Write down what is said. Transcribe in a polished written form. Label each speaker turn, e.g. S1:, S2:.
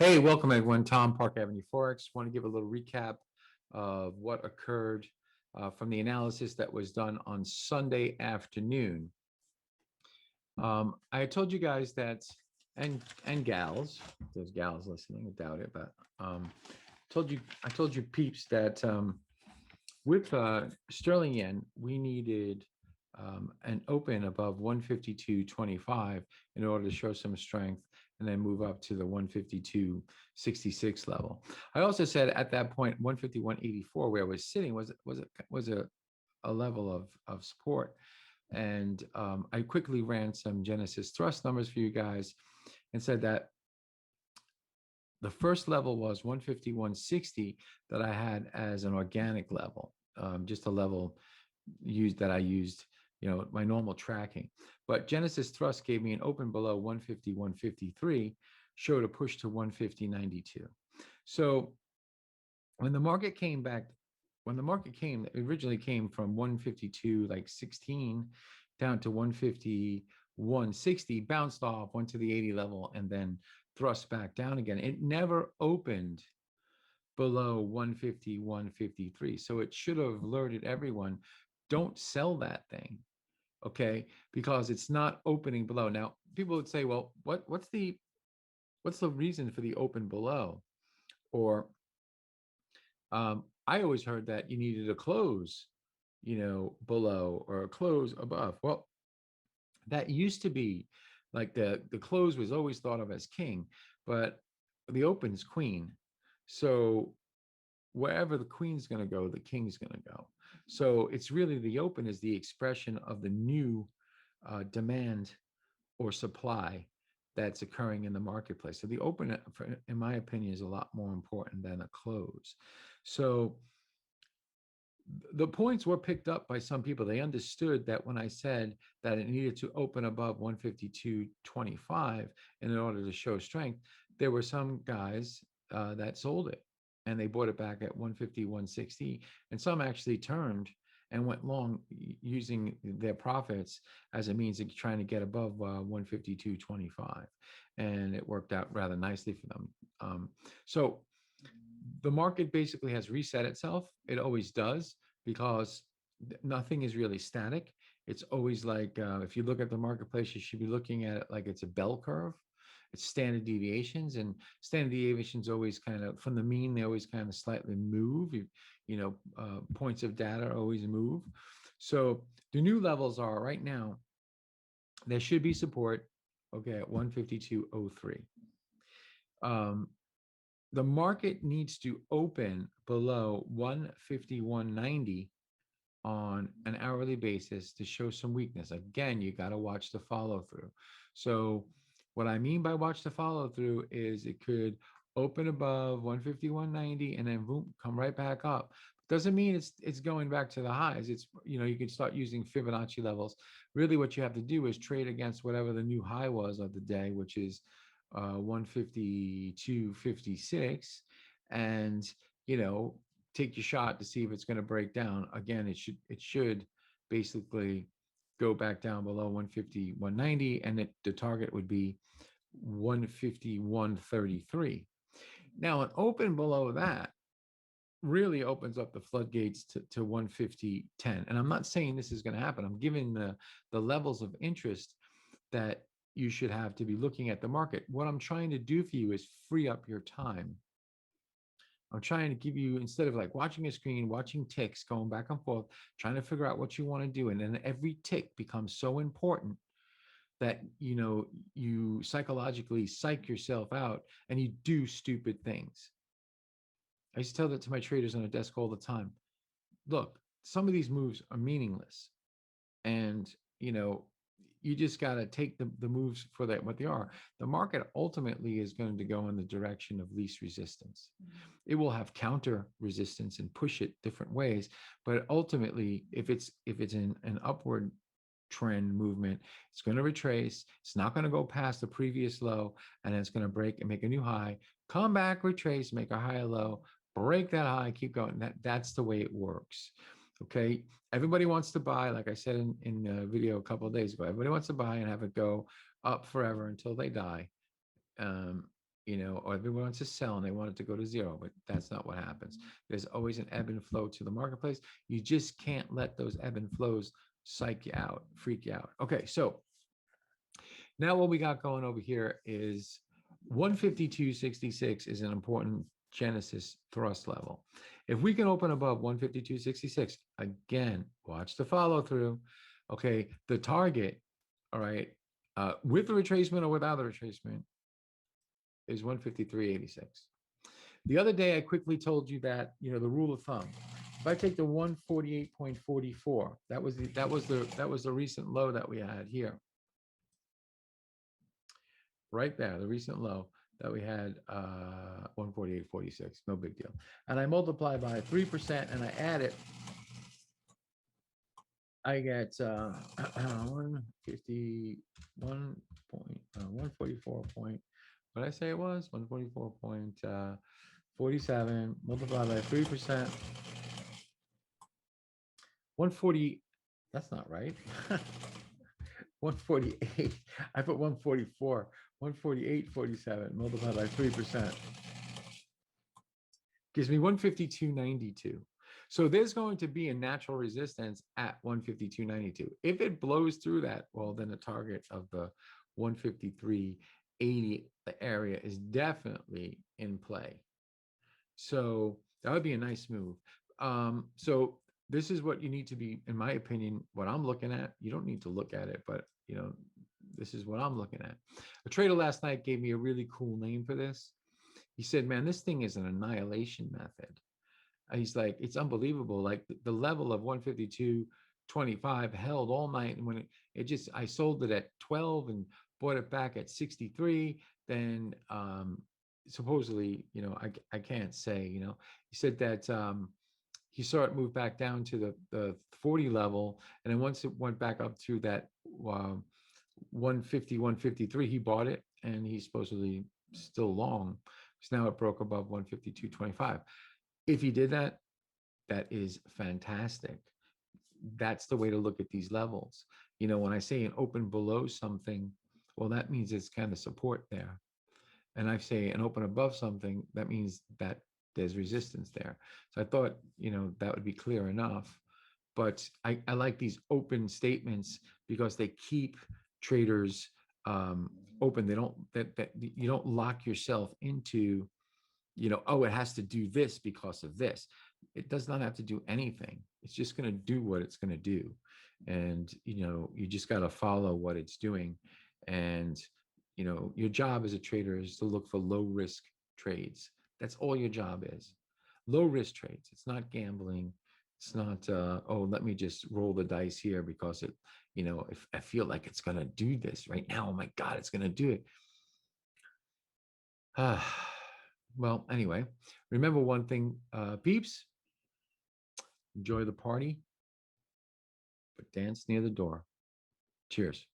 S1: Hey, welcome everyone. Tom, Park Avenue Forex. Want to give a little recap of what occurred from the analysis that was done on Sunday afternoon. I told you guys that, and gals, there's gals listening, I doubt it, but I told you peeps that with sterling yen, we needed an open above 152.25 in order to show some strength and then move up to the 152.66 level. I also said at that point 151.84 where I was sitting was a level of support. And I quickly ran some Genesis thrust numbers for you guys and said that the first level was 151.60 that I had as an organic level, just a level I used, my normal tracking. But Genesis Thrust gave me an open below 150.153, showed a push to 150.92. So when the market came back, it originally came from 152 like 16 down to 150.160, bounced off, went to the 80 level, and then thrust back down again. It never opened below 150.153. So it should have alerted everyone, don't sell that thing, okay? Because it's not opening below. Now, people would say, well, what's the reason for the open below? Or I always heard that you needed a close, below or a close above. Well, that used to be like the close was always thought of as king, but the open's queen. So wherever the queen's going to go, the king's going to go. So it's really the open is the expression of the new demand or supply that's occurring in the marketplace. So the open, in my opinion, is a lot more important than a close. So the points were picked up by some people. They understood that when I said that it needed to open above 152.25 in order to show strength, there were some guys that sold it and they bought it back at 150.160, and some actually turned and went long using their profits as a means of trying to get above 152.25, and it worked out rather nicely for them. So the market basically has reset itself. It always does, because nothing is really static. It's always like, if you look at the marketplace, you should be looking at it like it's a bell curve. It's standard deviations, and standard deviations always kind of from the mean. They always kind of slightly move. Points of data always move. So the new levels are right now. There should be support, okay, at 152.03. The market needs to open below 151.90 on an hourly basis to show some weakness. Again, you got to watch the follow through. So what I mean by watch the follow through is it could open above 151.90 and then boom, come right back up. Doesn't mean it's going back to the highs. It's, you can start using Fibonacci levels. Really what you have to do is trade against whatever the new high was of the day, which is 152.56, and take your shot to see if it's going to break down again. It should basically go back down below 150.190, and the target would be 151.33. Now an open below that really opens up the floodgates to 150.10, and I'm not saying this is going to happen. I'm giving the levels of interest that you should have to be looking at the market. What I'm trying to do for you is free up your time. I'm trying to give you, instead of like watching a screen, watching ticks, going back and forth, trying to figure out what you want to do. And then every tick becomes so important that, you psychologically psych yourself out and you do stupid things. I used to tell that to my traders on a desk all the time. Look, some of these moves are meaningless. And, you just got to take the moves for that, what they are. The market ultimately is going to go in the direction of least resistance. It will have counter resistance and push it different ways. But ultimately, if it's in an upward trend movement, it's going to retrace. It's not going to go past the previous low, and then it's going to break and make a new high, come back, retrace, make a higher low, break that high, keep going. That's the way it works. Okay, everybody wants to buy, like I said in a video a couple of days ago. Everybody wants to buy and have it go up forever until they die. or everyone wants to sell and they want it to go to zero, but that's not what happens. There's always an ebb and flow to the marketplace. You just can't let those ebb and flows psych you out, freak you out. Okay, so now what we got going over here is 152.66 is an important Genesis thrust level. If we can open above 152.66, again, watch the follow through. Okay, the target, all right, with the retracement or without the retracement, is 153.86. The other day, I quickly told you that, the rule of thumb. If I take the 148.44, that was the recent low that we had here, right there, the recent low that we had, 148.46, no big deal. And I multiply by 3% and I add it, I get 151 point, 144 point, what did I say it was? 144.47 multiplied by 3%. 140, that's not right. 148. I put 144, 148.47 multiplied by 3% gives me 152.92. So there's going to be a natural resistance at 152.92. If it blows through that, well, then the target of the 153.80 area is definitely in play. So that would be a nice move. So this is what you need to be, in my opinion, what I'm looking at. You don't need to look at it, but this is what I'm looking at. A trader last night gave me a really cool name for this. He said, man, this thing is an annihilation method. He's like, it's unbelievable. Like the level of 152.25 held all night. And when I sold it at 12 and bought it back at 63. Then supposedly, I can't say, he said that he saw it move back down to the 40 level. And then once it went back up to that 150, 153, he bought it and he's supposedly still long. So now it broke above 152.25. If he did that, that is fantastic. That's the way to look at these levels. When I say an open below something, well, that means it's kind of support there. And I say an open above something, that means that there's resistance there. So I thought, that would be clear enough. But I like these open statements because they keep traders open. They don't, that you don't lock yourself into, oh, it has to do this because of this. It does not have to do anything. It's just going to do what it's going to do. And, you just got to follow what it's doing. And, your job as a trader is to look for low risk trades. That's all your job is. Low risk trades. It's not gambling. It's not, oh, let me just roll the dice here because it, if I feel like it's going to do this right now, oh my God, it's going to do it. Well, anyway, remember one thing, peeps, enjoy the party, but dance near the door. Cheers.